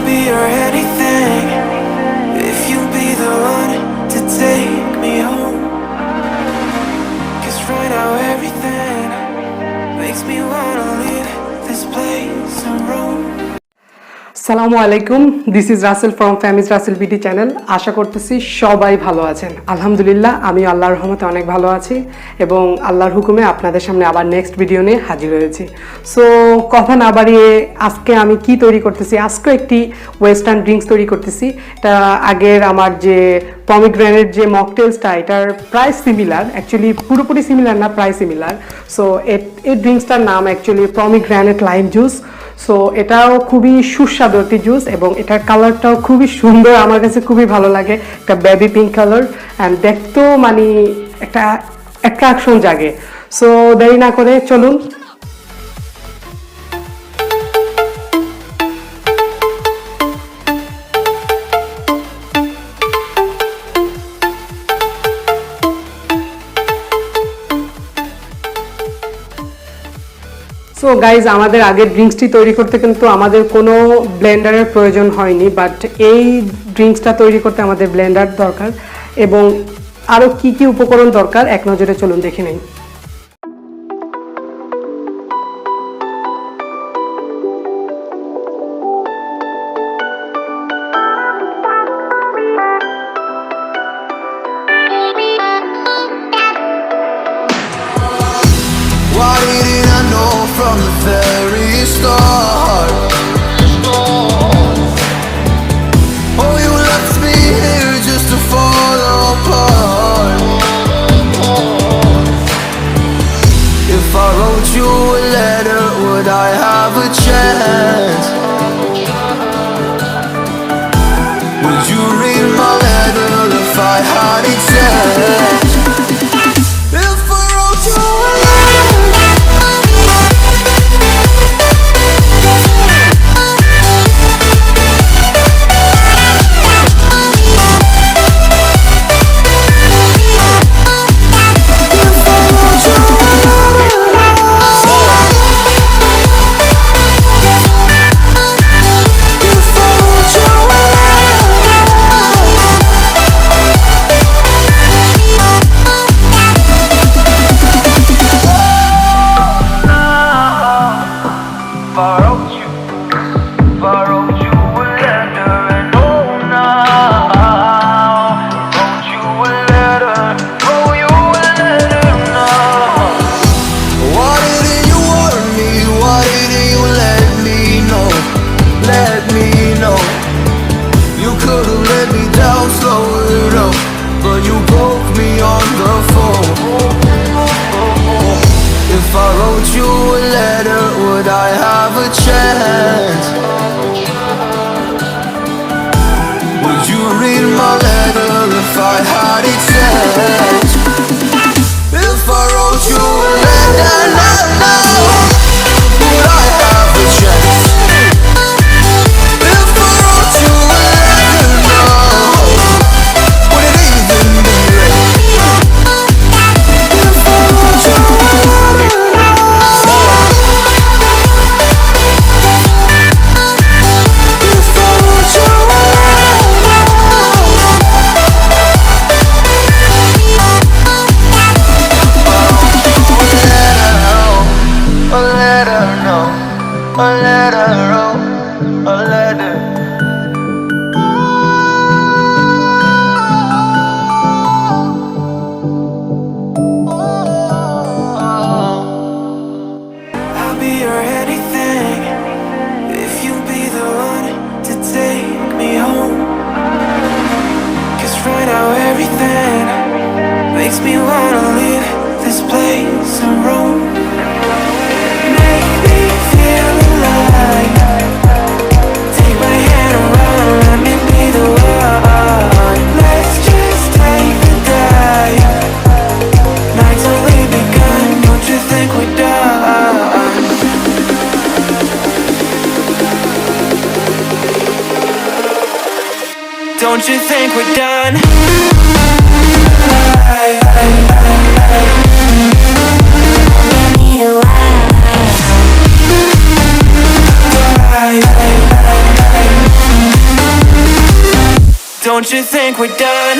be your anything if you be the one to take me home. 'Cause right now everything makes me wanna leave this place and roam. Assalamualaikum, this is Rasel from Family's Rasel BD channel. আশা করতেছি সবাই ভালো আছেন। আলহামদুলিল্লাহ আমি আল্লাহর রহমতে অনেক ভালো আছি এবং আল্লাহর হুকুমে আপনাদের সামনে আবার নেক্সট ভিডিও নিয়ে হাজির হয়েছি। সো কথা না বাড়িয়ে আজকে আমি কি তৈরি করতেছি, আজকে একটি ওয়েস্টার্ন ড্রিঙ্কস তৈরি করতেছি। এটা আগের আমার যে পমিগ্রেনেট যে মকটেলসটা, এটার প্রায় সিমিলার, অ্যাকচুয়ালি পুরোপুরি সিমিলার না, প্রায় সিমিলার। সো এই ড্রিঙ্কসটার নাম actually pomegranate lime juice. So এটাও খুবই সুস্বাদু একটি জুস এবং এটার কালারটাও খুবই সুন্দর, আমার কাছে খুবই ভালো লাগে। একটা বেবি পিঙ্ক কালার অ্যান্ড দেখতেও মানে একটা অ্যাট্রাকশন জাগে। সো দেরি না করে চলুন। সো গাইজ, আমাদের আগের ড্রিঙ্কসটি তৈরি করতে কিন্তু আমাদের কোনো ব্লেন্ডারের প্রয়োজন হয়নি, বাট এই ড্রিঙ্কসটা তৈরি করতে আমাদের ব্লেন্ডার দরকার এবং আরও কি কি উপকরণ দরকার এক নজরে চলুন দেখে নিন। From the very start, oh, you left me here just to fall apart. If I wrote you a letter, would I have a chance? Would you read my letter if I had it sent? If I wrote you a letter, makes me wanna leave this place and roam. Make me feel alive. Take my hand around, let me be the one. Let's just take the dive. Night's only begun, don't you think we're done? Don't you think we're done? Don't you think we're done?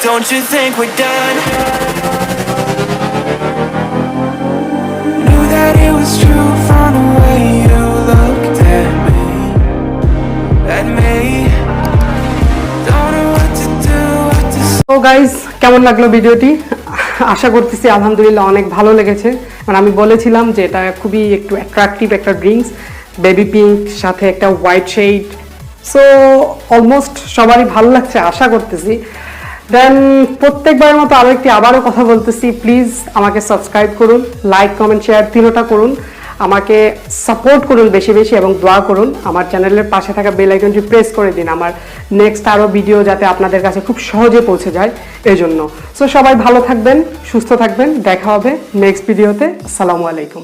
Don't you think we're done? Knew that it was true from the way you looked at me. Don't know what to do, what to say. তো guys, কেমন লাগলো ভিডিওটি? আশা করতেছি আলহামদুলিল্লাহ অনেক ভালো লেগেছে। মানে আমি বলেছিলাম যে এটা খুবই একটু অ্যাট্রাকটিভ একটা ড্রিঙ্কস, বেবি পিঙ্ক সাথে একটা হোয়াইট শেড। সো অলমোস্ট সবারই ভালো লাগছে আশা করতেছি। দেন প্রত্যেকবারের মতো আবারও কথা বলতেছি, প্লিজ আমাকে সাবস্ক্রাইব করুন, লাইক কমেন্ট শেয়ার তিনোটা করুন, আমাকে সাপোর্ট করুন বেশি বেশি এবং দোয়া করুন। আমার চ্যানেলের পাশে থাকা বেল আইকনটি প্রেস করে দিন আমার নেক্সট আরও ভিডিও যাতে আপনাদের কাছে খুব সহজে পৌঁছে যায় এই জন্য। সো সবাই ভালো থাকবেন, সুস্থ থাকবেন, দেখা হবে নেক্সট ভিডিওতে। আসসালামু আলাইকুম।